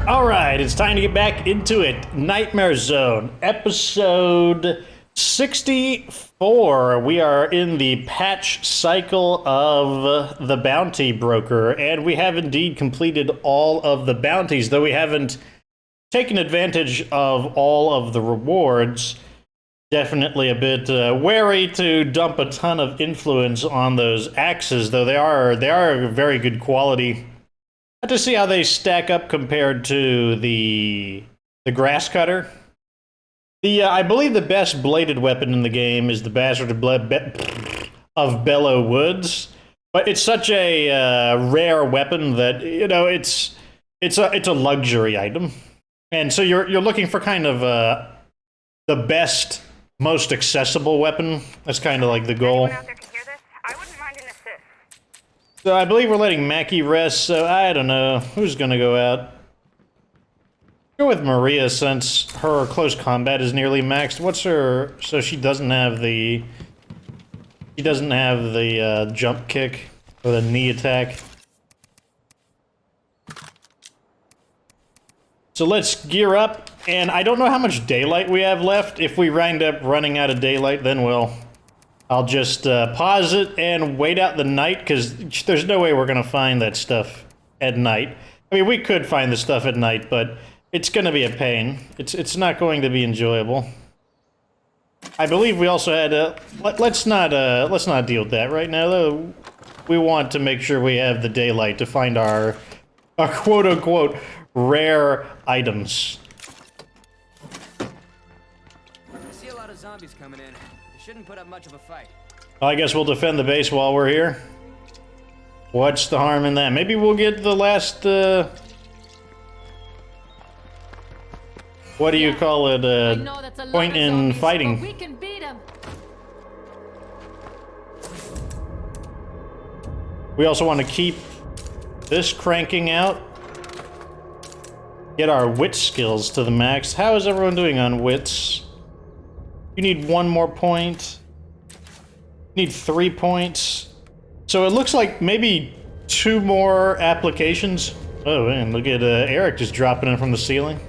Alright, it's time to get back into it. Nightmare Zone, episode 64. We are in the patch cycle of the bounty broker, and we have indeed completed all of the bounties, though we haven't taken advantage of all of the rewards. Definitely a bit wary to dump a ton of influence on those axes, though they are very good quality. To see how they stack up compared to the grass cutter. I believe the best bladed weapon in the game is the Bastard of Bellow Woods, but it's such a rare weapon that it's a luxury item, and so you're looking for kind of the best, most accessible weapon. That's kind of like the goal. So I believe we're letting Mackie rest, so I don't know. Who's gonna go out? Go with Maria since her close combat is nearly maxed. What's her... So she doesn't have the... She doesn't have the jump kick or the knee attack. So let's gear up, and I don't know how much daylight we have left. If we wind up running out of daylight, then I'll just pause it and wait out the night, because there's no way we're going to find that stuff at night. I mean, we could find the stuff at night, but it's going to be a pain. It's not going to be enjoyable. I believe we also had let's not deal with that right now, though. We want to make sure we have the daylight to find our quote-unquote rare items. I see a lot of zombies coming in. Shouldn't put up much of a fight. Well, I guess we'll defend the base while we're here. What's the harm in that? Maybe we'll get the last, what do you call it, point in fighting. We can beat 'em. We also want to keep this cranking out. Get our wit skills to the max. How is everyone doing on wits? You need 1 more point. You need 3 points. So it looks like maybe 2 more applications. Oh man, look at Eric just dropping in from the ceiling.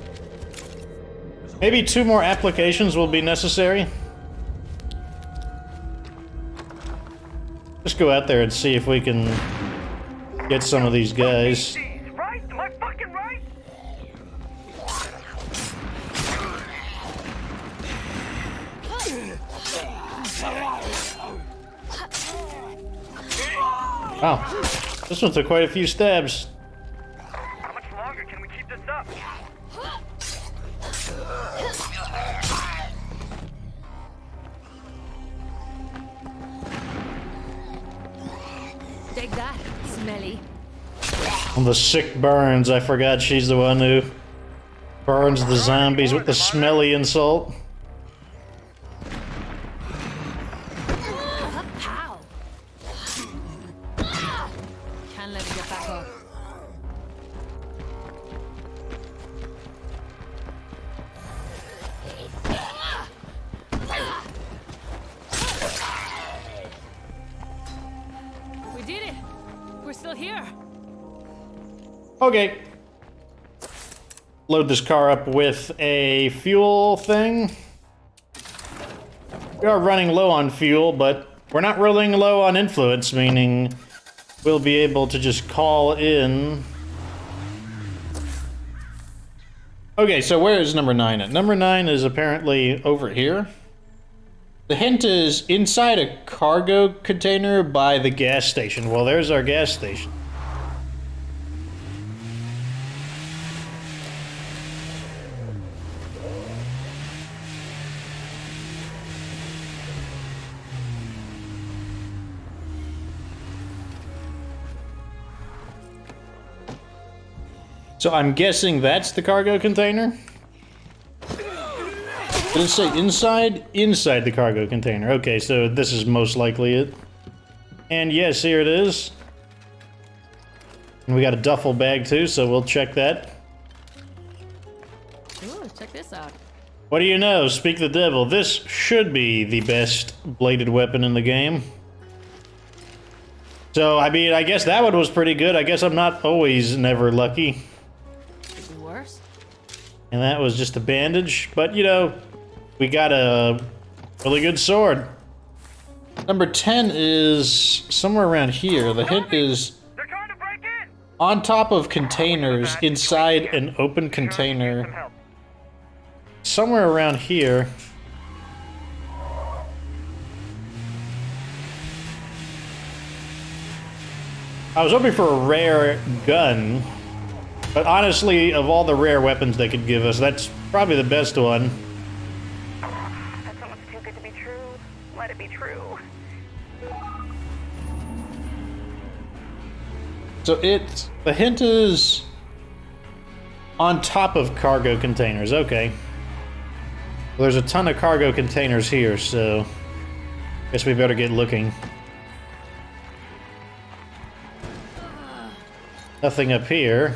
Maybe 2 more applications will be necessary. Just go out there and see if we can get some of these guys. Right? Am I fucking right? Wow, this one took quite a few stabs. How much longer can we keep this up? Take that, smelly. On the sick burns, I forgot she's the one who burns the zombies with the smelly insult. Pow! Can't let him get back up. We did it! We're still here! Okay. Load this car up with a fuel thing. We are running low on fuel, but we're not running low on influence, meaning we'll be able to just call in. Okay, so where is number 9 at? Number 9 is apparently over here. The hint is inside a cargo container by the gas station. Well, there's our gas station. So I'm guessing that's the cargo container? Did it say inside? Inside the cargo container. Okay, so this is most likely it. And yes, here it is. And we got a duffel bag too, so we'll check that. Ooh, check this out. What do you know? Speak the devil. This should be the best bladed weapon in the game. So, I mean, I guess that one was pretty good. I guess I'm not always never lucky. Did it work? worse. And that was just a bandage. But, you know, we got a really good sword. Number 10 is somewhere around here. The hint is They're trying to break in! on top of containers, inside an open container. Somewhere around here. I was hoping for a rare gun, but honestly, of all the rare weapons they could give us, that's probably the best one. That's almost too good to be true. Let it be true. So the hint is on top of cargo containers. Okay. Well, there's a ton of cargo containers here, so guess we better get looking. Nothing up here.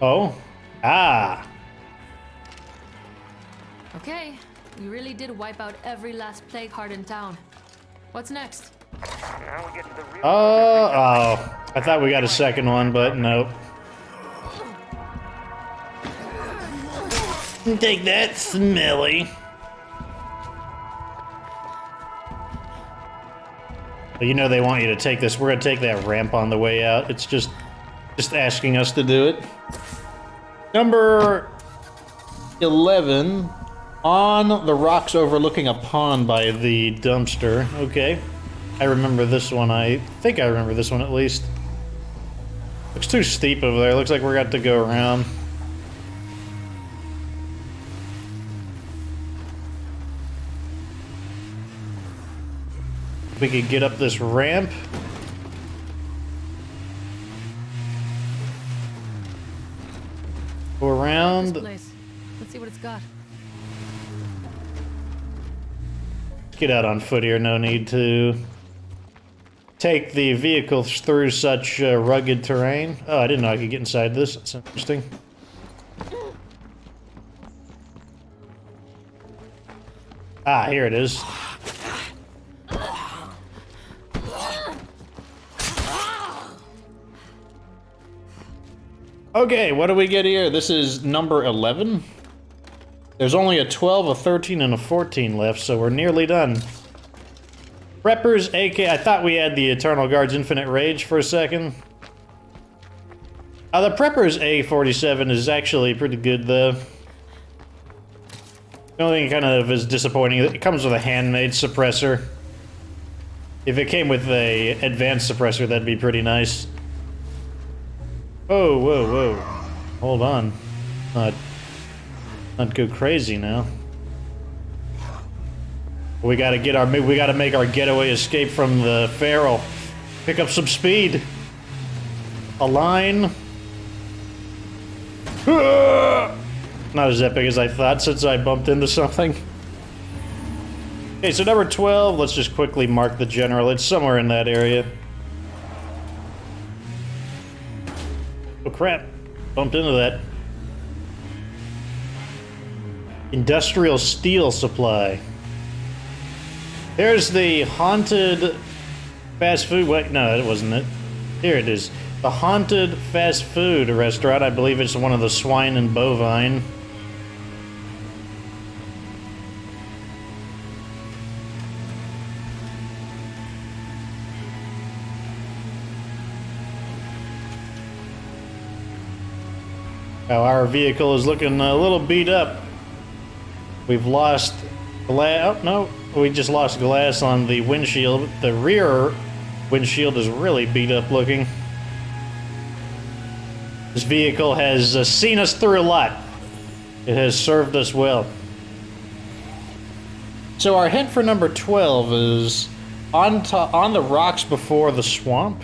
Oh. Ah. Okay, we really did wipe out every last plague heart in town. What's next? Now we get to the real... Oh. I thought we got a second one, but nope. Take that, Smelly. But you know they want you to take this. We're gonna take that ramp on the way out. It's just asking us to do it. Number 11, on the rocks overlooking a pond by the dumpster. Okay, I remember this one. I think I remember this one at least. Looks too steep over there. Looks like we're got to go around. We could get up this ramp. Go around. This place. Let's see what it's got. Get out on foot here. No need to take the vehicle through such rugged terrain. Oh, I didn't know I could get inside this. That's interesting. Ah, here it is. Okay, what do we get here? This is number 11. There's only a 12, a 13, and a 14 left, so we're nearly done. Preppers, AK. I thought we had the Eternal Guard's Infinite Rage for a second. The Prepper's A47 is actually pretty good, though. The only thing kind of is disappointing, it comes with a handmade suppressor. If it came with a advanced suppressor, that'd be pretty nice. Whoa, whoa, whoa. Hold on. Not go crazy now. We gotta make our getaway escape from the feral. Pick up some speed. Align. Not as epic as I thought since I bumped into something. Okay, so number 12, let's just quickly mark the general. It's somewhere in that area. Oh crap, bumped into that. Industrial steel supply. There's the haunted fast food, wait, no, that wasn't it. Here it is. The haunted fast food restaurant. I believe it's one of the swine and bovine. Now our vehicle is looking a little beat up. We've lost glass. Oh no, we just lost glass on the windshield. The rear windshield is really beat up looking. This vehicle has seen us through a lot. It has served us well. So our hint for number 12 is on the rocks before the swamp.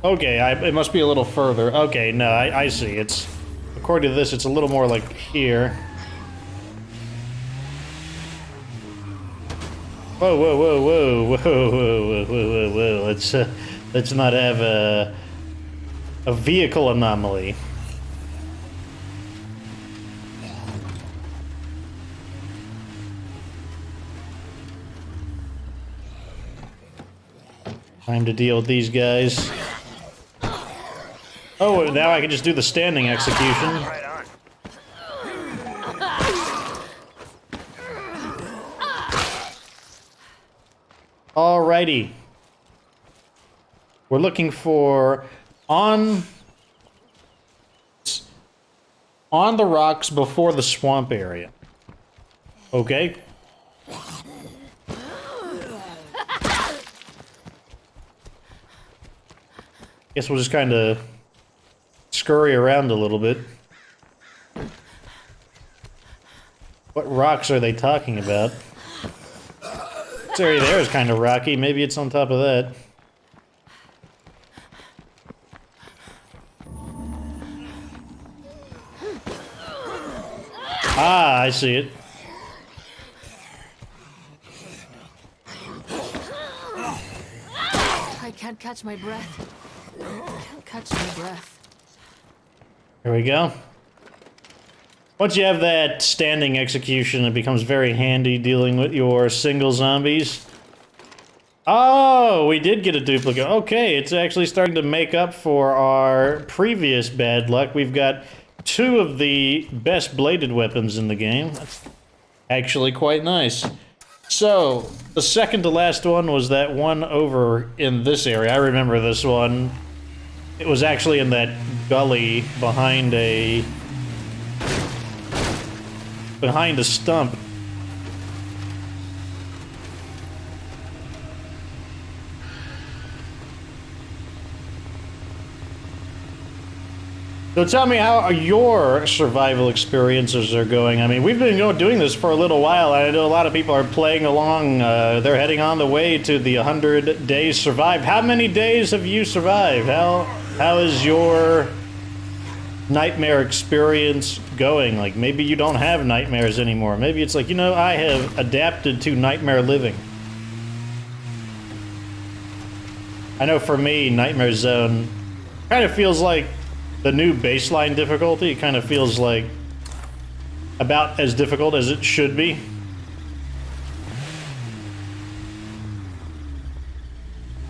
Okay, it must be a little further. Okay, no, I see. It's, according to this, it's a little more like here. Whoa, whoa, whoa, whoa, whoa, whoa, whoa, whoa, whoa. Let's not have a vehicle anomaly. Time to deal with these guys. Oh, now I can just do the standing execution. Right on. Alrighty. We're looking for on the rocks before the swamp area. Okay. Guess we'll just kind of scurry around a little bit. What rocks are they talking about? This area there is kind of rocky. Maybe it's on top of that. Ah, I see it. I can't catch my breath. Can't catch my breath. Here we go. Once you have that standing execution, it becomes very handy dealing with your single zombies. Oh, we did get a duplicate. Okay, it's actually starting to make up for our previous bad luck. We've got 2 of the best bladed weapons in the game. That's actually quite nice. So, the second to last one was that one over in this area. I remember this one. It was actually in that gully behind a stump. So tell me how your survival experiences are going. I mean, we've been doing this for a little while, and I know a lot of people are playing along. They're heading on the way to the 100 days survived. How many days have you survived? How is your nightmare experience going? Like, maybe you don't have nightmares anymore. Maybe it's like, I have adapted to nightmare living. I know for me, Nightmare Zone kind of feels like the new baseline difficulty. It kind of feels like about as difficult as it should be.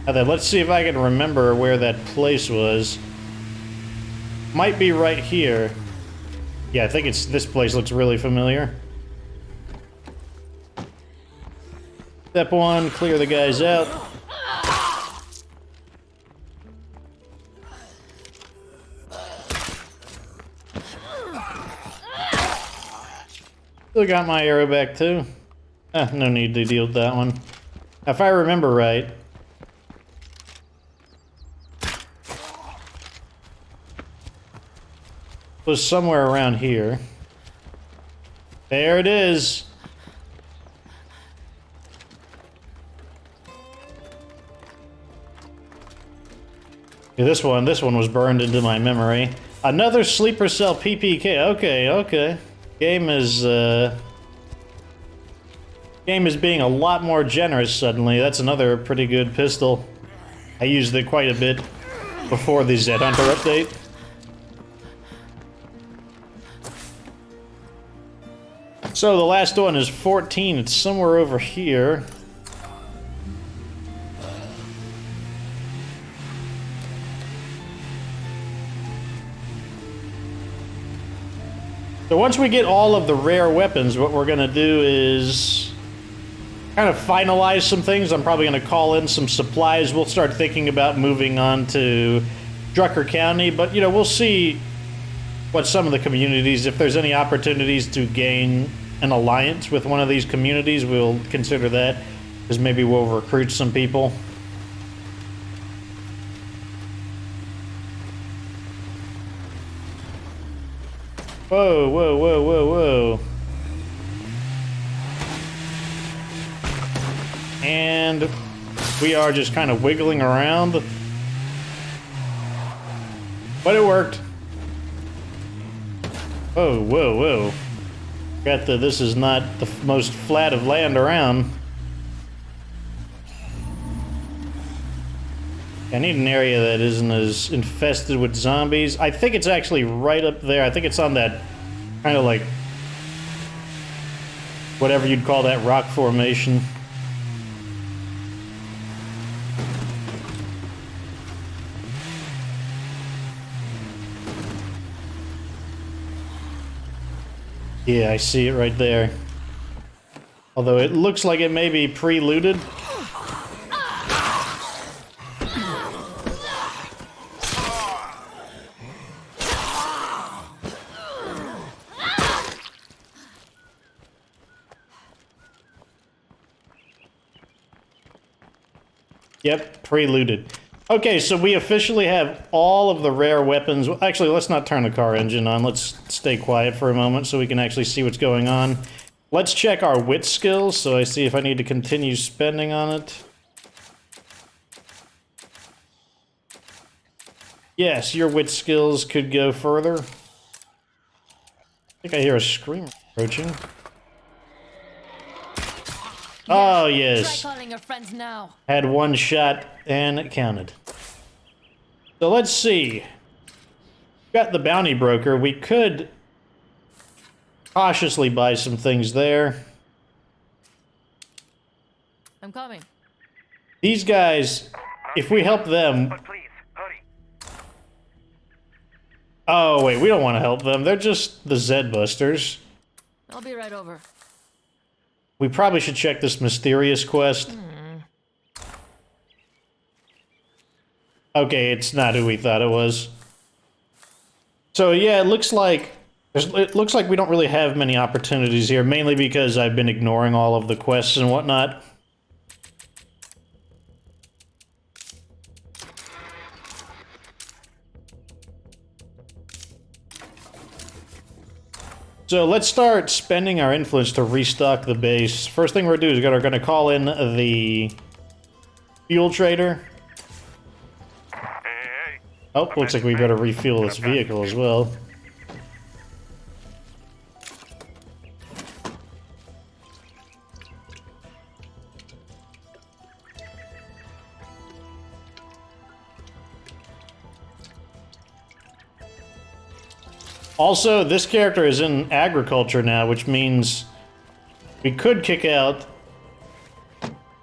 Now then, let's see if I can remember where that place was. Might be right here. Yeah, I think this place looks really familiar. Step 1, clear the guys out. Still got my arrow back too. No need to deal with that one. If I remember right, it was somewhere around here. There it is. Yeah, this one was burned into my memory. Another sleeper cell PPK. Okay. Game is being a lot more generous suddenly. That's another pretty good pistol. I used it quite a bit before the Z Hunter update. So the last one is 14. It's somewhere over here. So once we get all of the rare weapons, what we're gonna do is kind of finalize some things. I'm probably gonna call in some supplies. We'll start thinking about moving on to Drucker County, but we'll see what some of the communities, if there's any opportunities to gain an alliance with one of these communities, we'll consider that, because maybe we'll recruit some people. Whoa. And we are just kind of wiggling around. But it worked. Whoa. This is not the most flat of land around. I need an area that isn't as infested with zombies. I think it's actually right up there. I think it's on that kind of like whatever you'd call that rock formation. Yeah, I see it right there. Although it looks like it may be pre-looted. Yep, pre-looted. Okay, so we officially have all of the rare weapons. Actually, let's not turn the car engine on. Let's stay quiet for a moment so we can actually see what's going on. Let's check our wit skills, so I see if I need to continue spending on it. Yes, your wit skills could go further. I think I hear a scream approaching. Oh, yes. Try calling your friends now. Had one shot and it counted. So let's see. Got the bounty broker. We could cautiously buy some things there. I'm coming. These guys, if we help them... But please, hurry. Oh, wait, we don't want to help them. They're just the Zed-busters. I'll be right over. We probably should check this mysterious quest. Okay, it's not who we thought it was. So yeah, it looks like we don't really have many opportunities here, mainly because I've been ignoring all of the quests and whatnot. So let's start spending our influence to restock the base. First thing we're gonna do is we're gonna call in the fuel trader. Hey. Oh, looks like we better refuel this vehicle as well. Also, this character is in agriculture now, which means we could kick out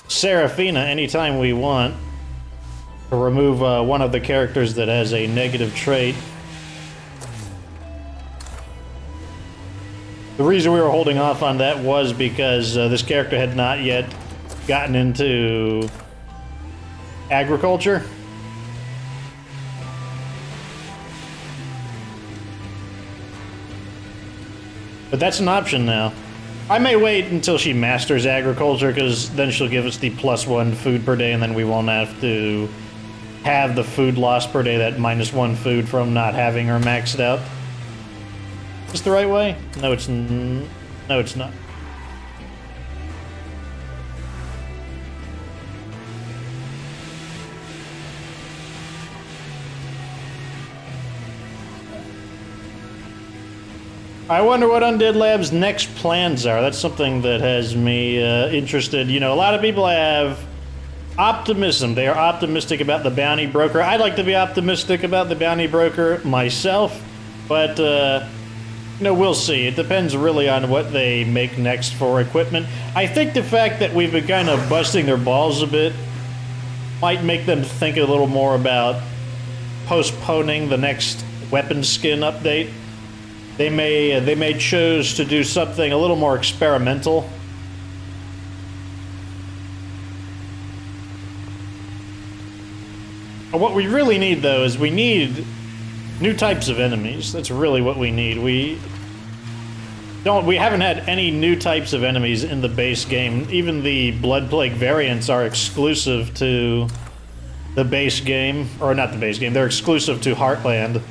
Serafina anytime we want to remove one of the characters that has a negative trait. The reason we were holding off on that was because this character had not yet gotten into agriculture. But that's an option now. I may wait until she masters agriculture, because then she'll give us the +1 food per day, and then we won't have to have the food loss per day, that -1 food from not having her maxed out. Is this the right way? No, it's not. I wonder what Undead Labs' next plans are. That's something that has me interested. You know, a lot of people have optimism. They are optimistic about the bounty broker. I'd like to be optimistic about the bounty broker myself, but, you know, we'll see. It depends really on what they make next for equipment. I think the fact that we've been kind of busting their balls a bit might make them think a little more about postponing the next weapon skin update. They may choose to do something a little more experimental. What we really need, though, is we need new types of enemies. That's really what we need. We haven't had any new types of enemies in the base game. Even the Blood Plague variants are exclusive to the base game, or not the base game. They're exclusive to Heartland.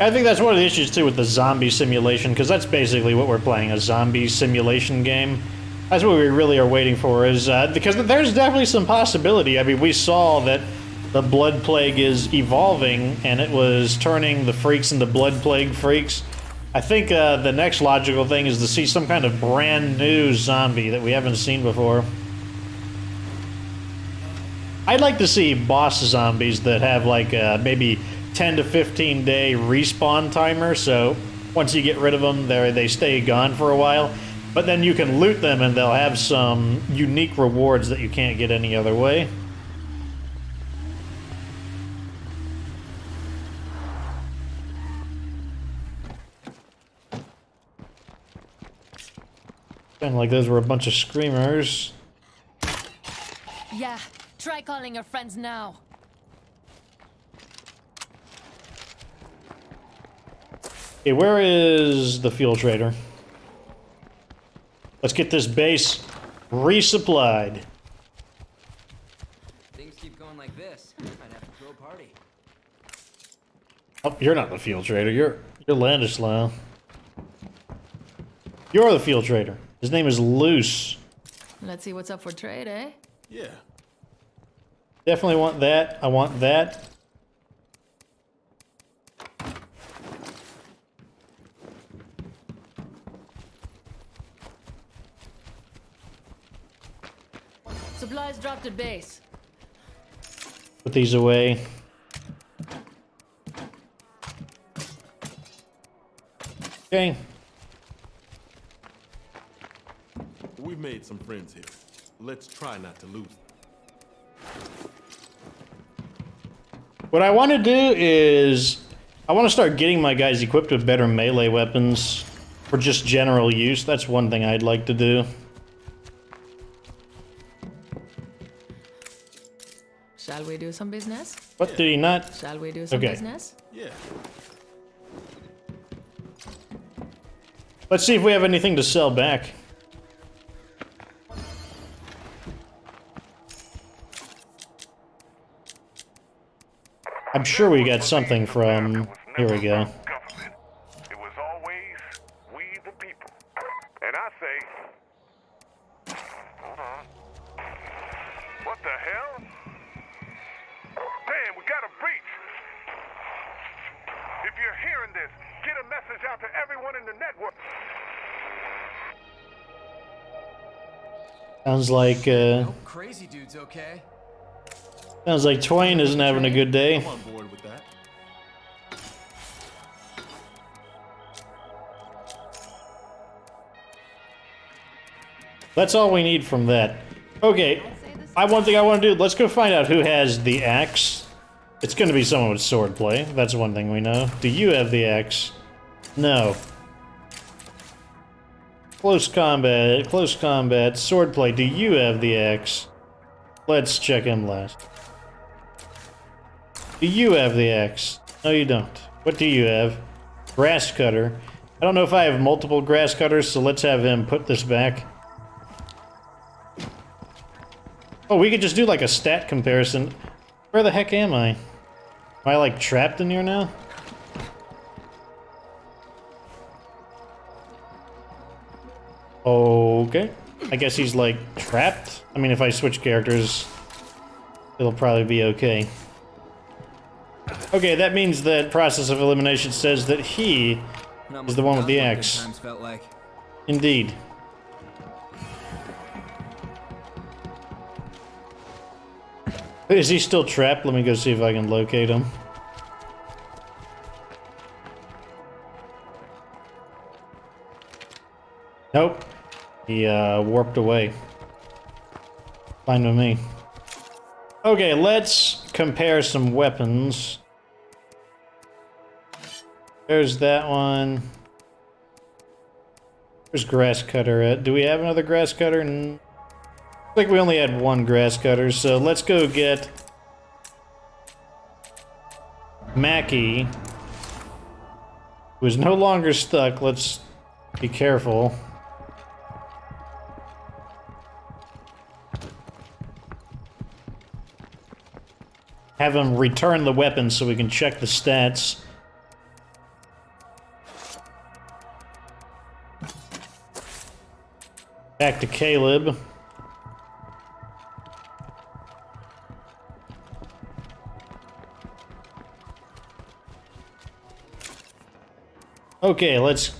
I think that's one of the issues, too, with the zombie simulation, because that's basically what we're playing, a zombie simulation game. That's what we really are waiting for, is, because there's definitely some possibility. I mean, we saw that the Blood Plague is evolving, and it was turning the freaks into Blood Plague freaks. I think the next logical thing is to see some kind of brand new zombie that we haven't seen before. I'd like to see boss zombies that have, like, maybe 10 to 15 day respawn timer, so once you get rid of them, they stay gone for a while. But then you can loot them and they'll have some unique rewards that you can't get any other way. Kind of like those were a bunch of screamers. Yeah, try calling your friends now. Okay, where is the fuel trader? Let's get this base resupplied. Things keep going like this, I'd have to throw a party. Oh, you're not the fuel trader. You're Landislau. You're the fuel trader. His name is Luce. Let's see what's up for trade, eh? Yeah. Definitely want that. I want that. Supplies dropped at base. Put these away. Okay. We've made some friends here. Let's try not to lose them. What I want to do is I want to start getting my guys equipped with better melee weapons for just general use. That's one thing I'd like to do. Shall we do some business? What did he not? Shall we do some Okay. business? Yeah. Let's see if we have anything to sell back. I'm sure we got something from... Here we go. Government. It was always we the people. And I say, hold on. What the hell? Damn, we got a breach. If you're hearing this, get a message out to everyone in the network. Sounds like, No crazy dude's okay. sounds like Twain isn't having a good day. I'm on board with that. That's all we need from that. Okay, one thing I want to do, let's go find out who has the axe. It's going to be someone with swordplay. That's one thing we know. Do you have the axe? No. Close combat, swordplay. Do you have the axe? Let's check him last. Do you have the axe? No, you don't. What do you have? Grass cutter. I don't know if I have multiple grass cutters, so let's have him put this back. Oh, we could just do like a stat comparison. Where the heck am I? Am I like trapped in here now? Okay. I guess he's like trapped. I mean, if I switch characters, it'll probably be okay. Okay, that means that process of elimination says that he is the one with the axe. Times felt like. Indeed. Is he still trapped? Let me go see if I can locate him. Nope. He warped away. Fine with me. Okay, let's compare some weapons. There's that one. Where's grass cutter at? Do we have another grass cutter? I think we only had one grass cutter, so let's go get Mackie, who is no longer stuck. Let's be careful. Have him return the weapon so we can check the stats. Back to Caleb. Okay, let's...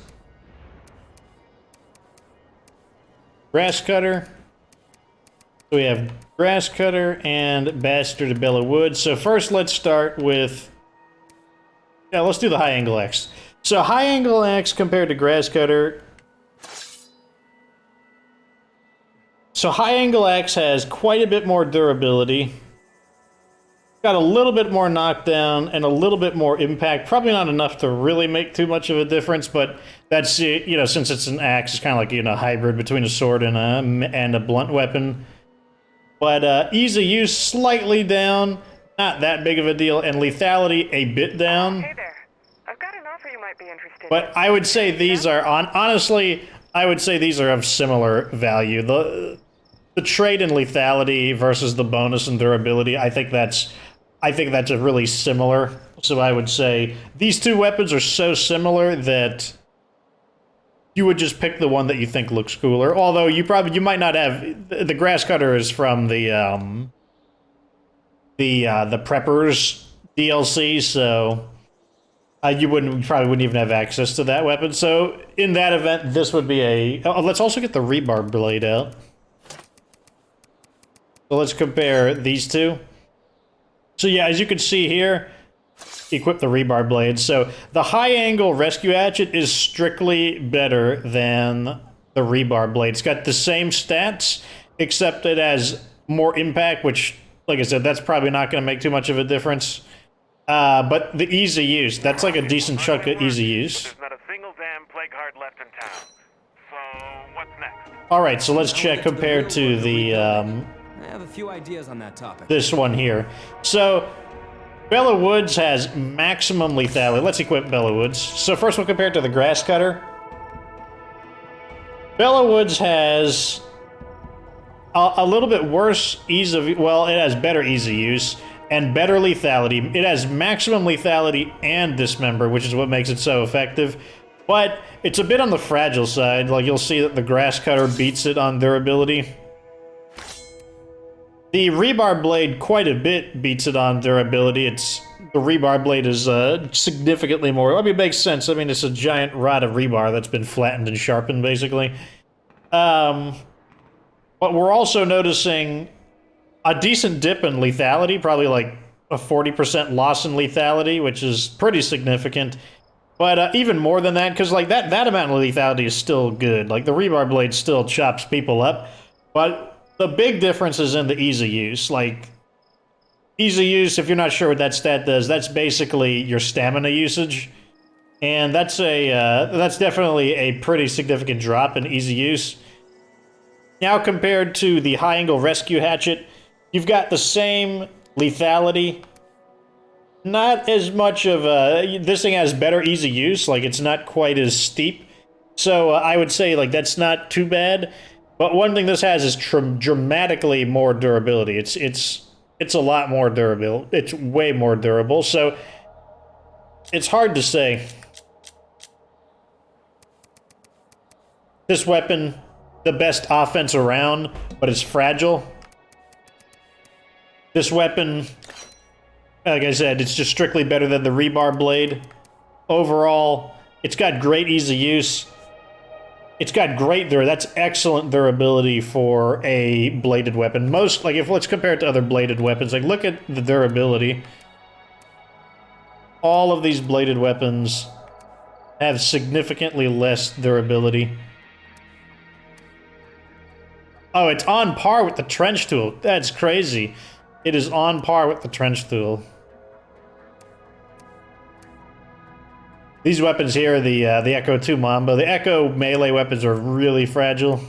Grass cutter. We have grass cutter and bastard of Bella Wood. So first let's start with Yeah, let's do the high angle axe. So high angle axe compared to grass cutter. So high angle axe has quite a bit more durability. Got a little bit more knockdown and a little bit more impact. Probably not enough to really make too much of a difference, but that's, you know, since it's an axe, it's kind of like, you know, a hybrid between a sword and a blunt weapon. But ease of use slightly down, not that big of a deal, and lethality a bit down. Hey there. I've got an offer you might be interested in. But I would say these are, honestly, I would say these are of similar value. The trade in lethality versus the bonus in durability, I think that's a really similar. So I would say these two weapons are so similar that you would just pick the one that you think looks cooler. Although you might not have, the grass cutter is from the Preppers DLC, so you probably wouldn't even have access to that weapon. So in that event, this would be a. Oh, let's also get the rebar blade out. So let's compare these two. So yeah, as you can see here, equip the rebar blade. So the high angle rescue hatchet is strictly better than the rebar blade. It's got the same stats, except it has more impact, which, like I said, that's probably not going to make too much of a difference. But the easy use, that's like a decent chunk of easy use. There's not a single damn plague heart left in town. So, what's next? Alright, so let's check compared to the, I have a few ideas on that topic. this one here. So, Bella Woods has maximum lethality. Let's equip Bella Woods. So first we'll compare it to the grass cutter. Bella Woods has a little bit worse ease of, well, it has better ease of use and better lethality. It has maximum lethality and dismember, which is what makes it so effective. But it's a bit on the fragile side. Like, you'll see that the grass cutter beats it on durability. The rebar blade quite a bit beats it on durability. The rebar blade is significantly more. I mean, it makes sense. I mean, it's a giant rod of rebar that's been flattened and sharpened, basically. But we're also noticing a decent dip in lethality, probably like a 40% loss in lethality, which is pretty significant. But even more than that, because like that amount of lethality is still good. Like, the rebar blade still chops people up, but the big difference is in the ease of use. Like, ease of use, if you're not sure what that stat does, that's basically your stamina usage. And that's definitely a pretty significant drop in ease of use. Now, compared to the high angle rescue hatchet, you've got the same lethality. Not as much of a, this thing has better ease of use, like it's not quite as steep. So I would say like that's not too bad. But one thing this has is dramatically more durability. It's a lot more durable. It's way more durable. So it's hard to say. This weapon, the best offense around, but it's fragile. This weapon, like I said, it's just strictly better than the rebar blade. Overall, it's got great ease of use. It's got great that's excellent durability for a bladed weapon. Most, like, let's compare it to other bladed weapons. Like, look at the durability. All of these bladed weapons have significantly less durability. Oh, it's on par with the trench tool. That's crazy. It is on par with the trench tool. These weapons here, the Echo 2 Mambo, the Echo melee weapons are really fragile.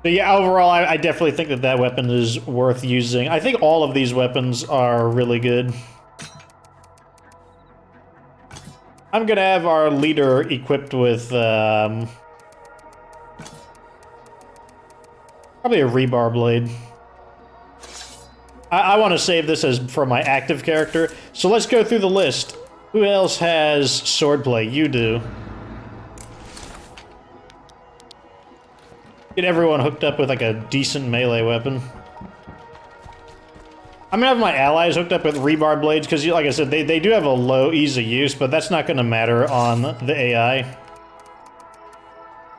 But yeah, overall, I definitely think that weapon is worth using. I think all of these weapons are really good. I'm gonna have our leader equipped with probably a rebar blade. I want to save this as for my active character, so let's go through the list. Who else has swordplay? You do. Get everyone hooked up with like a decent melee weapon. I'm gonna have my allies hooked up with rebar blades, because like I said, they do have a low ease of use, but that's not gonna matter on the AI.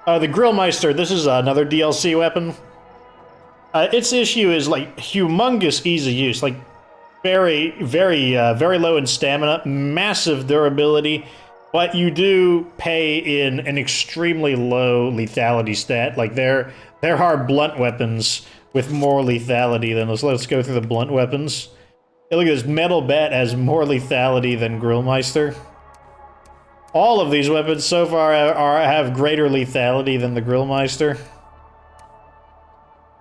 The Grillmeister, this is another DLC weapon. Its issue is like humongous ease of use, like very low in stamina, massive durability, but you do pay in an extremely low lethality stat. Like there are blunt weapons with more lethality than those. Let's go through the blunt weapons. Hey, look at this. Metal Bat has more lethality than Grillmeister. All of these weapons so far have greater lethality than the Grillmeister.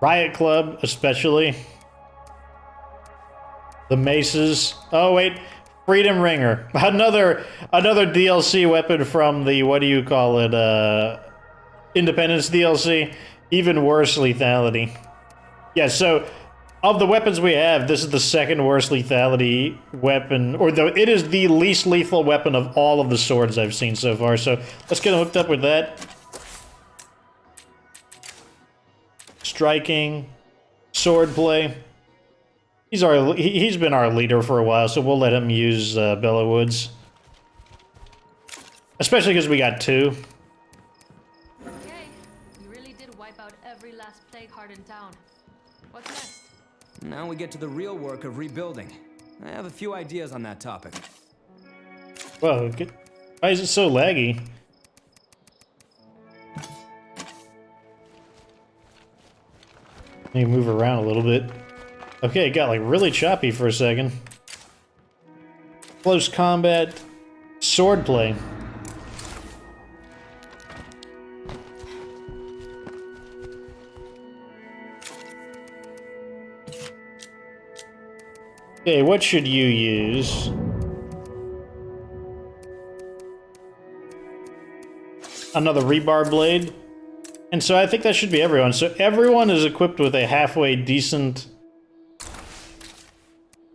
Riot Club, especially. The maces. Oh, wait. Freedom Ringer. Another DLC weapon from the, what do you call it, Independence DLC. Even worse lethality. Yeah, so, of the weapons we have, this is the second worst lethality weapon, or it is the least lethal weapon of all of the swords I've seen so far, so let's get hooked up with that. Striking. Swordplay. He's been our leader for a while, so we'll let him use Bellowwoods. Especially because we got 2. Okay, you really did wipe out every last plague heart in town. What's next? Now we get to the real work of rebuilding. I have a few ideas on that topic. Whoa, why is it so laggy? Let me move around a little bit. Okay, it got like really choppy for a second. Close combat, swordplay. Okay, what should you use? Another rebar blade. And so I think that should be everyone. So everyone is equipped with a halfway decent...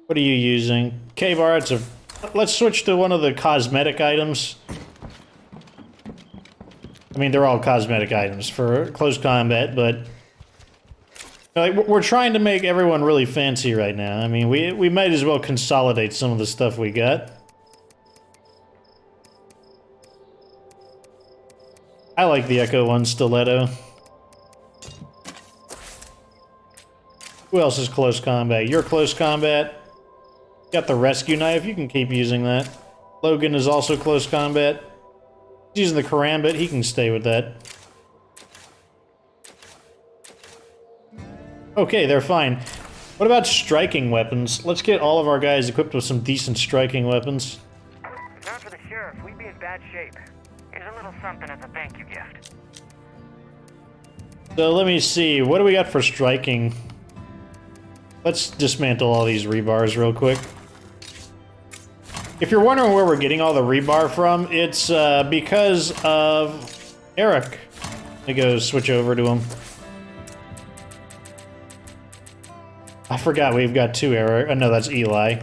What are you using? K-bar, let's switch to one of the cosmetic items. I mean, they're all cosmetic items for close combat, but... Like, we're trying to make everyone really fancy right now. I mean, we might as well consolidate some of the stuff we got. I like the Echo 1 stiletto. Who else is close combat? You're close combat. Got the rescue knife. You can keep using that. Logan is also close combat. He's using the karambit. He can stay with that. Okay, they're fine. What about striking weapons? Let's get all of our guys equipped with some decent striking weapons. Not for the sheriff. We'd be in bad shape. Here's a little something as a thank you gift. So let me see. What do we got for striking? Let's dismantle all these rebars real quick. If you're wondering where we're getting all the rebar from, it's because of Eric. Let me go switch over to him. I forgot we've got 2 Eric. Oh, no, that's Eli.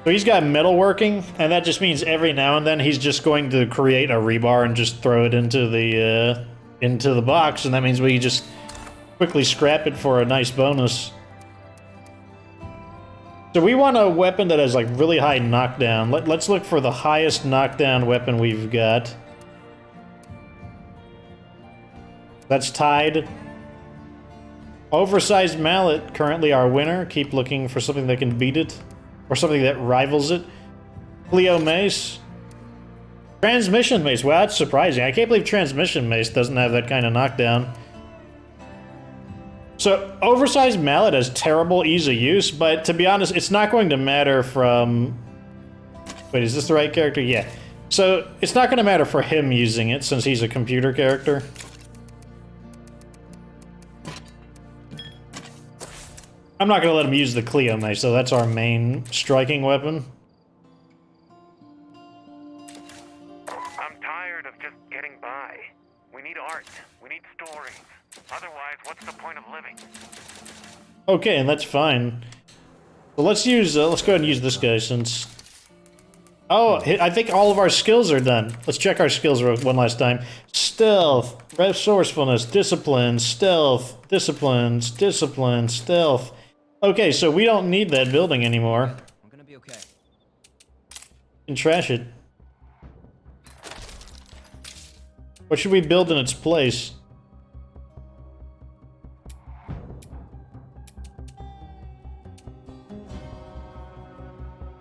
So he's got metalworking, and that just means every now and then he's just going to create a rebar and just throw it into the box, and that means we just quickly scrap it for a nice bonus. So we want a weapon that has like really high knockdown. Let's look for the highest knockdown weapon we've got. That's tied. Oversized mallet, currently our winner. Keep looking for something that can beat it. Or something that rivals it. Cleo mace. Transmission mace. Wow, that's surprising. I can't believe transmission mace doesn't have that kind of knockdown. So, oversized mallet has terrible ease of use, but to be honest, it's not going to matter from... Wait, is this the right character? Yeah. So, it's not going to matter for him using it, since he's a computer character. I'm not going to let him use the Cleo mace, so that's our main striking weapon. I'm tired of just getting by. We need art. We need stories. Otherwise, what's the point of living? Okay, and that's fine. So let's use, let's go ahead and use this guy since... Oh, I think all of our skills are done. Let's check our skills one last time. Stealth, resourcefulness, discipline, stealth, disciplines, discipline, stealth. Okay, so we don't need that building anymore. I'm gonna be okay. We can trash it. What should we build in its place?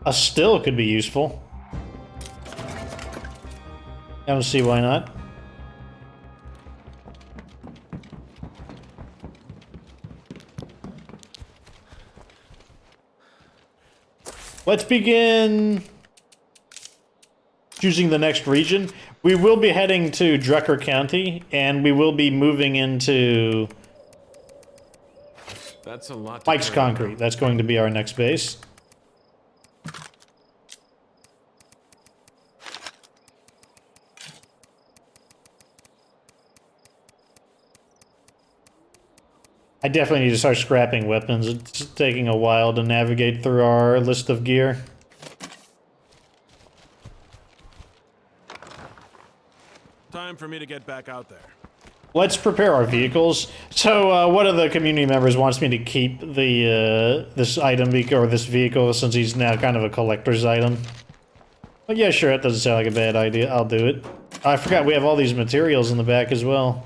A still could be useful. I don't see why not. Let's begin choosing the next region. We will be heading to Drucker County, and we will be moving into That's a lot. Mike's Concrete. That's going to be our next base. I definitely need to start scrapping weapons. It's taking a while to navigate through our list of gear. Time for me to get back out there. Let's prepare our vehicles. So, one of the community members wants me to keep the this item or this vehicle since he's now kind of a collector's item. But yeah, sure, that doesn't sound like a bad idea. I'll do it. I forgot we have all these materials in the back as well.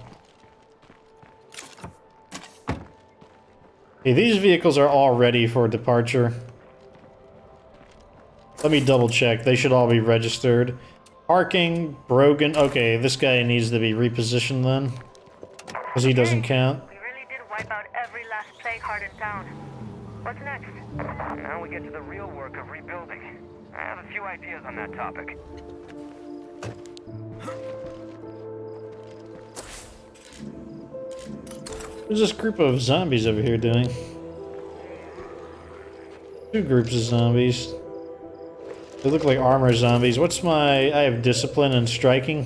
Okay, these vehicles are all ready for departure. Let me double check. They should all be registered. Parking, broken. Okay, this guy needs to be repositioned then. Because he doesn't count. We really did wipe out every last plague heart in town. What's next? Now we get to the real work of rebuilding. I have a few ideas on that topic. What's this group of zombies over here doing? Two groups of zombies. They look like armor zombies. What's my... I have discipline and striking.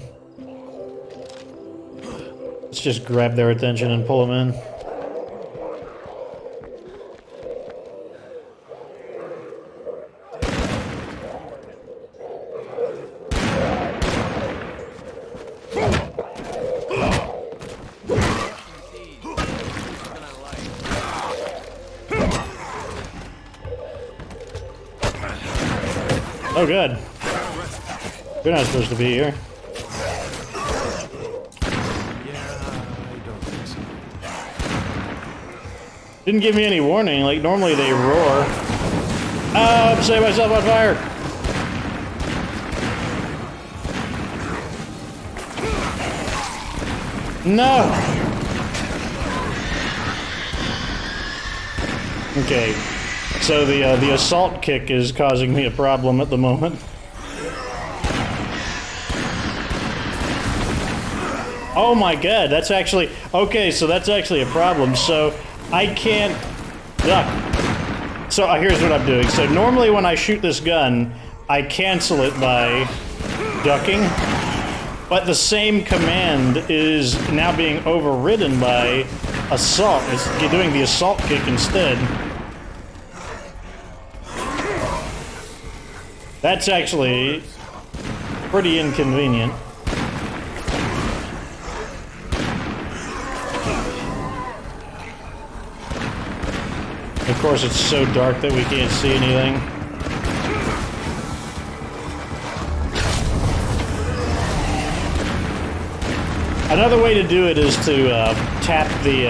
Let's just grab their attention and pull them in. Oh, good. You're not supposed to be here. Didn't give me any warning. Like, normally they roar. Oh, I'm setting myself on fire. No. Okay. So the assault kick is causing me a problem at the moment. Oh my god, that's actually... Okay, so that's actually a problem. So I can't duck. So here's what I'm doing. So normally when I shoot this gun, I cancel it by ducking. But the same command is now being overridden by assault. It's doing the assault kick instead. That's actually pretty inconvenient. Of course, it's so dark that we can't see anything. Another way to do it is to tap the,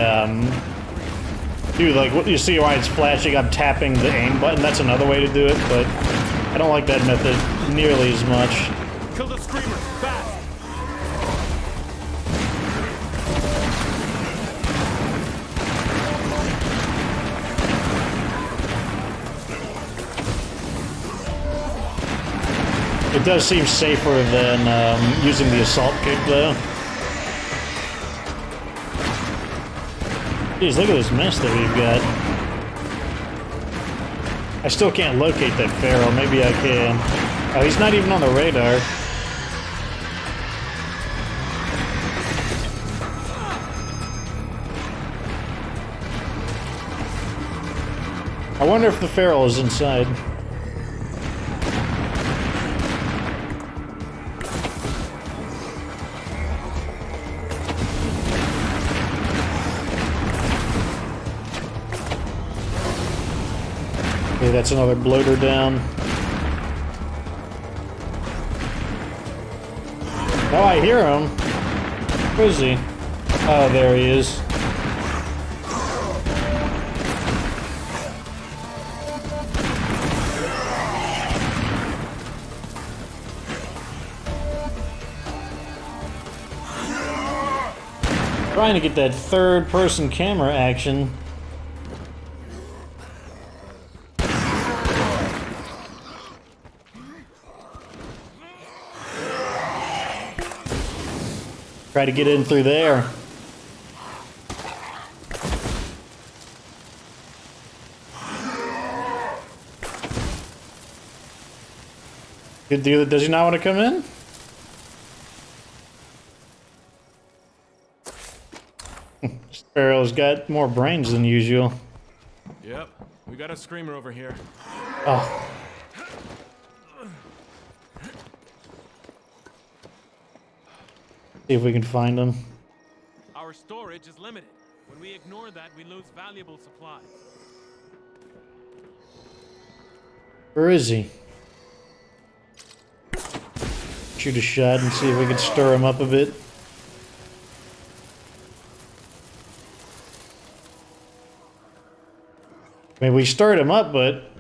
do like, what you see why it's flashing, I'm tapping the aim button. That's another way to do it, but I don't like that method nearly as much. Kill the screamer, fast! It does seem safer than using the assault kick, though. Jeez, look at this mess that we've got. I still can't locate that feral. Maybe I can. Oh, he's not even on the radar. I wonder if the feral is inside. Okay, that's another bloater down. Oh, I hear him. Where is he? Oh, there he is. Trying to get that third-person camera action. Try to get in through there. Good deal. Does he not want to come in? Sparrow's got more brains than usual. Yep, we got a screamer over here. Oh. See if we can find him. Our storage is limited. When we ignore that, we lose valuable supplies. Where is he? Shoot a shot and see if we can stir him up a bit. I mean, we stirred him up, but...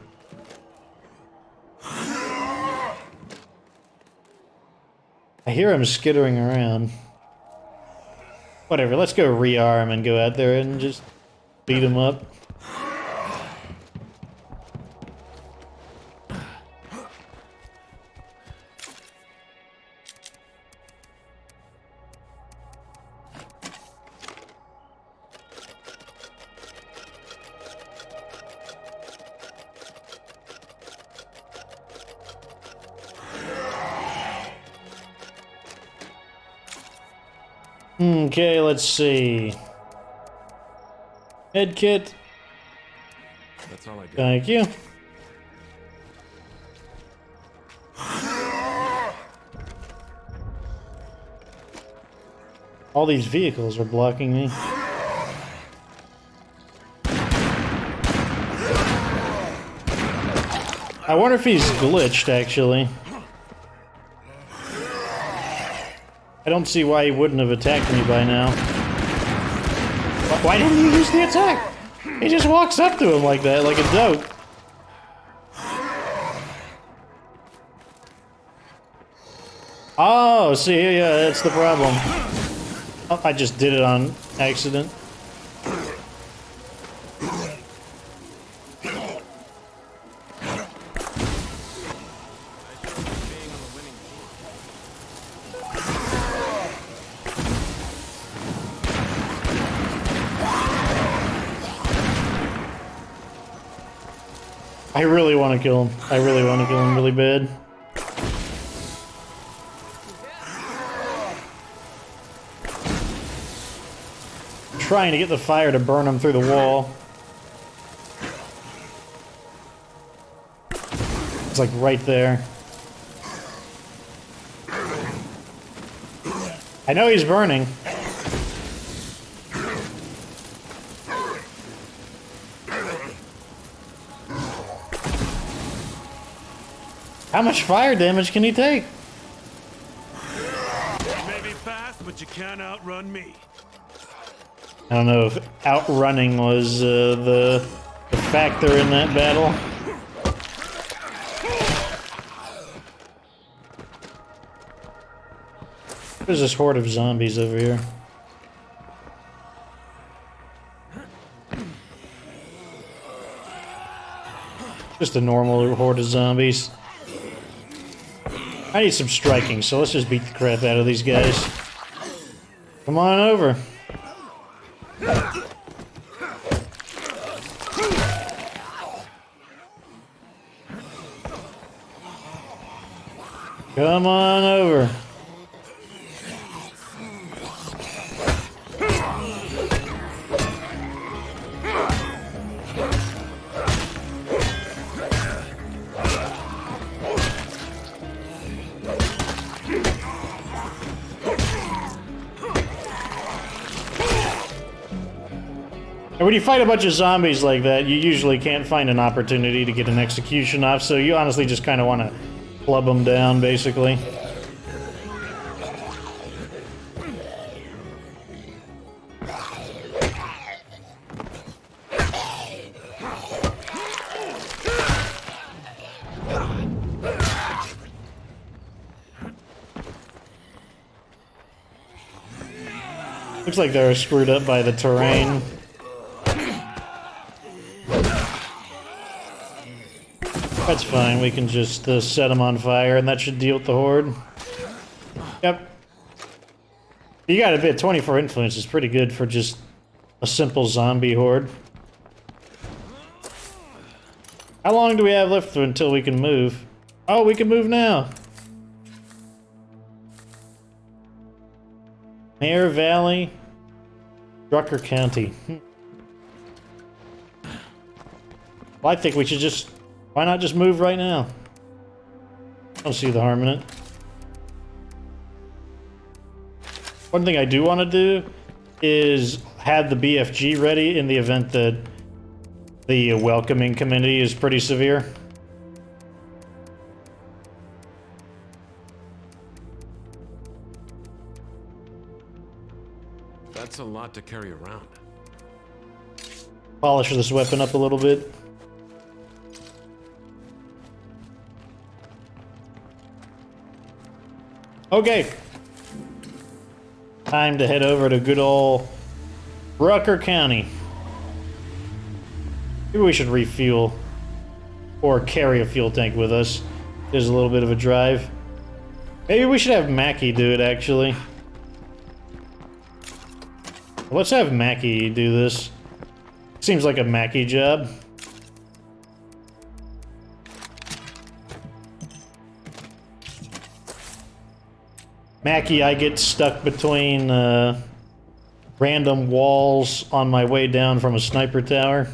I hear him skittering around. Whatever, let's go rearm and go out there and just beat him up. Okay, let's see. Head kit. That's all I got. Thank you. All these vehicles are blocking me. I wonder if he's glitched, actually. I don't see why he wouldn't have attacked me by now. Why didn't he use the attack? He just walks up to him like that, like a dope. Oh, see, yeah, that's the problem. Oh, I just did it on accident. I really want to kill him. I really want to kill him really bad. Trying to get the fire to burn him through the wall. It's like right there. I know he's burning. How much fire damage can he take? You may be fast, but you can't outrun me. I don't know if outrunning was the factor in that battle. There's this horde of zombies over here. Just a normal horde of zombies. I need some striking, so let's just beat the crap out of these guys. Come on over. Come on over. And when you fight a bunch of zombies like that, you usually can't find an opportunity to get an execution off, so you honestly just kind of want to club them down, basically. Looks like they're screwed up by the terrain. That's fine, we can just set them on fire and that should deal with the horde. Yep. You got a bit, 24 influence is pretty good for just a simple zombie horde. How long do we have left until we can move? Oh, we can move now. Mare Valley, Drucker County. Well, I think we should just... Why not just move right now? I don't see the harm in it. One thing I do want to do is have the BFG ready in the event that the welcoming committee is pretty severe. That's a lot to carry around. Polish this weapon up a little bit. Okay. Time to head over to good old Drucker County. Maybe we should refuel. Or carry a fuel tank with us. There's a little bit of a drive. Maybe we should have Mackie do it, actually. Let's have Mackie do this. Seems like a Mackie job. Mackie, I get stuck between random walls on my way down from a sniper tower.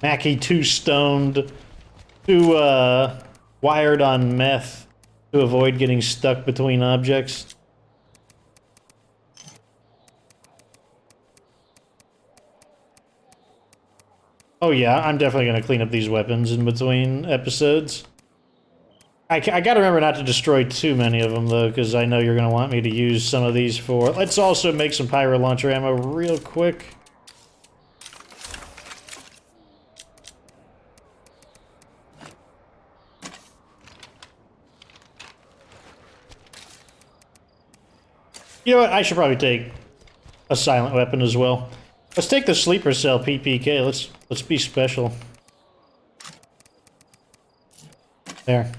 Mackie, too stoned, too wired on meth to avoid getting stuck between objects. Oh yeah, I'm definitely going to clean up these weapons in between episodes. I gotta remember not to destroy too many of them, though, because I know you're going to want me to use some of these for... Let's also make some pyro launcher ammo real quick. You know what? I should probably take a silent weapon as well. Let's take the sleeper cell PPK. Let's be special. There.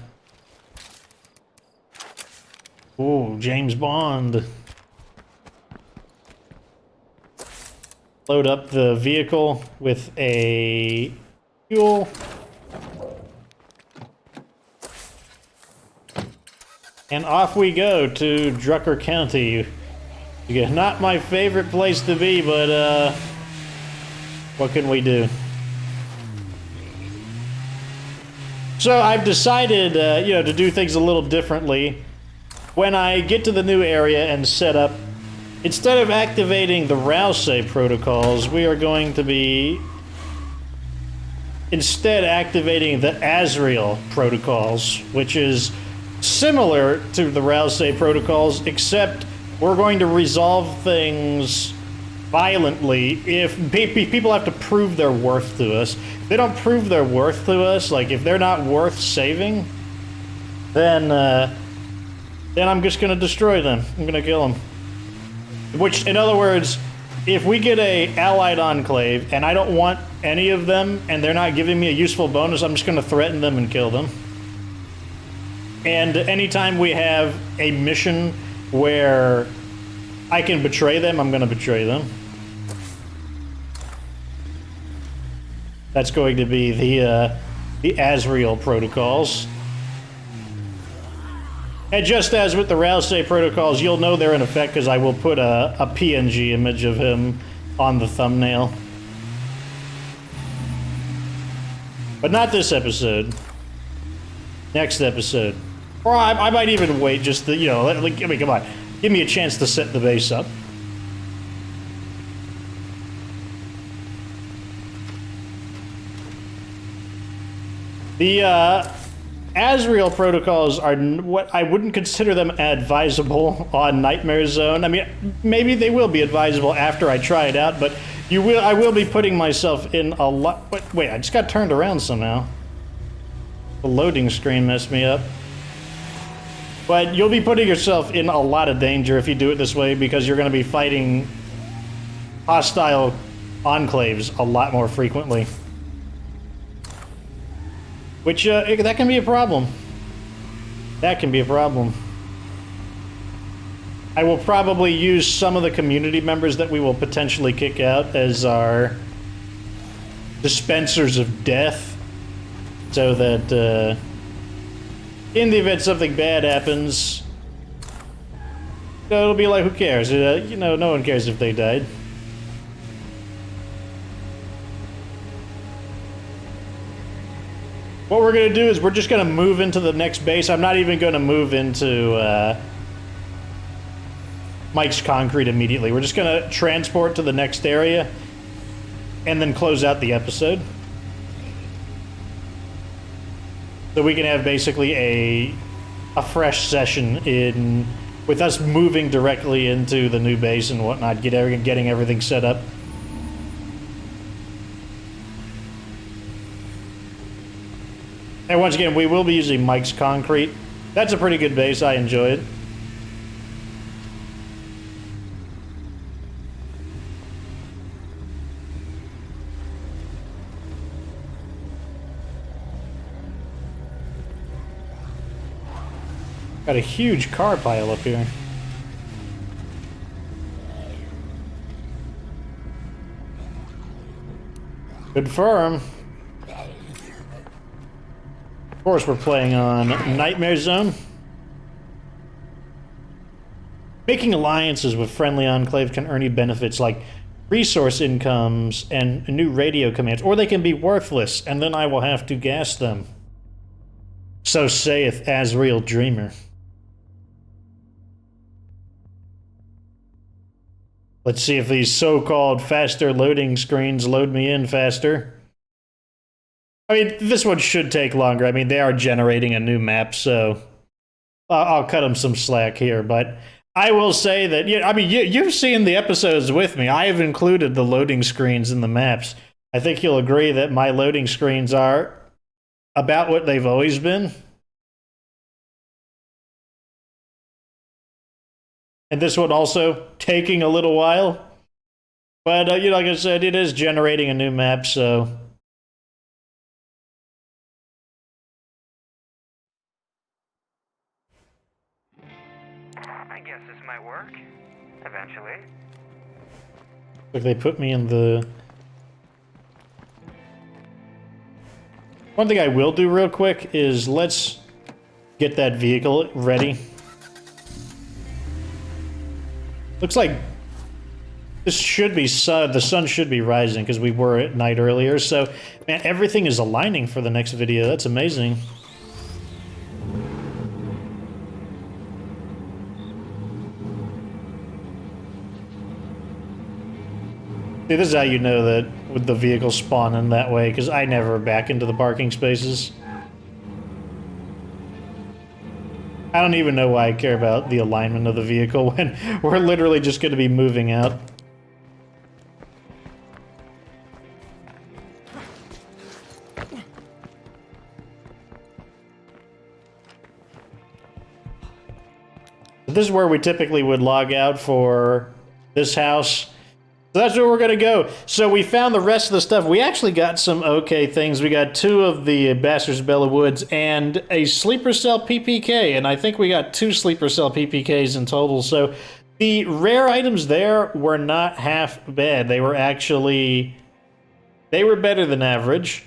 Ooh, James Bond. Load up the vehicle with a fuel. And off we go to Drucker County. Not my favorite place to be, but what can we do? So I've decided, you know, to do things a little differently. When I get to the new area and set up, instead of activating the Rousey protocols, we are going to be instead activating the Azrael protocols, which is similar to the Rousey protocols, except we're going to resolve things violently if people have to prove their worth to us. If they don't prove their worth to us, like if they're not worth saving, then I'm just gonna destroy them. I'm gonna kill them. Which, in other words, if we get a allied enclave and I don't want any of them and they're not giving me a useful bonus, I'm just gonna threaten them and kill them. And anytime we have a mission where I can betray them, I'm gonna betray them. That's going to be the Azrael protocols. And just as with the Rousey protocols, you'll know they're in effect because I will put a PNG image of him on the thumbnail. But not this episode. Next episode. Or I might even wait just to, you know, I mean, come on. Give me a chance to set the base up. The Azrael protocols are what I wouldn't consider them advisable on Nightmare Zone. I mean, maybe they will be advisable after I try it out, but I will be putting myself in a lot. Wait, I just got turned around somehow. The loading screen messed me up. But you'll be putting yourself in a lot of danger if you do it this way, because you're going to be fighting hostile enclaves a lot more frequently. Which, that can be a problem. That can be a problem. I will probably use some of the community members that we will potentially kick out as our dispensers of death, so that in the event something bad happens, it'll be like, who cares? You know, no one cares if they died. What we're going to do is we're just going to move into the next base. I'm not even going to move into Mike's Concrete immediately. We're just going to transport to the next area and then close out the episode. So we can have basically a fresh session in with us moving directly into the new base and whatnot, getting everything set up. And once again, we will be using Mike's Concrete. That's a pretty good base. I enjoy it. Got a huge car pile up here. Confirm. Of course, we're playing on Nightmare Zone. Making alliances with friendly enclaves can earn you benefits like resource incomes and new radio commands, or they can be worthless, and then I will have to gas them. So saith Azrael Dreamer. Let's see if these so-called faster loading screens load me in faster. I mean, this one should take longer. I mean, they are generating a new map, so I'll cut them some slack here. But I will say that, I mean, you've seen the episodes with me. I have included the loading screens in the maps. I think you'll agree that my loading screens are about what they've always been. And this one also taking a little while. But, like I said, it is generating a new map, so... I guess this might work. Eventually. Like they put me in the... One thing I will do real quick is let's get that vehicle ready. Looks like this should be the sun should be rising because we were at night earlier. So, man, everything is aligning for the next video. That's amazing. See, this is how you know that with the vehicle spawning that way, because I never back into the parking spaces. I don't even know why I care about the alignment of the vehicle when we're literally just going to be moving out. This is where we typically would log out for this house. So that's where we're going to go. So we found the rest of the stuff. We actually got some okay things. We got 2 of the Bastard's Bella Woods and a sleeper cell PPK. And I think we got 2 sleeper cell PPKs in total. So the rare items there were not half bad. They were actually... They were better than average.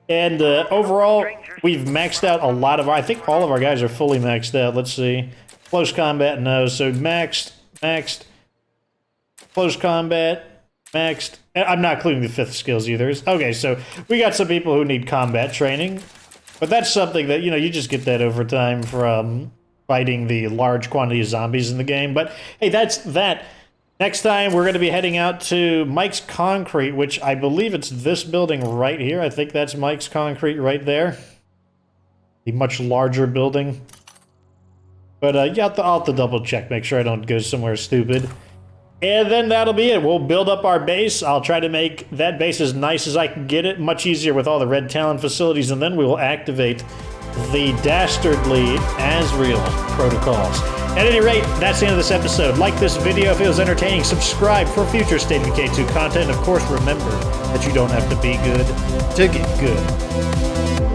And overall, we've maxed out a lot of our... I think all of our guys are fully maxed out. Let's see. Close combat, no. So maxed. Close combat, maxed. I'm not including the 5th skills either. Okay, so we got some people who need combat training. But that's something that, you just get that over time from fighting the large quantity of zombies in the game. But, hey, that's that. Next time, we're going to be heading out to Mike's Concrete, which I believe it's this building right here. I think that's Mike's Concrete right there. The much larger building. But, yeah, I'll have to double check, make sure I don't go somewhere stupid. And then that'll be it. We'll build up our base. I'll try to make that base as nice as I can get it. Much easier with all the red talent facilities. And then we will activate the dastardly Asriel protocols. At any rate, that's the end of this episode. Like this video if it was entertaining. Subscribe for future State of Decay 2 content. And of course, remember that you don't have to be good to get good.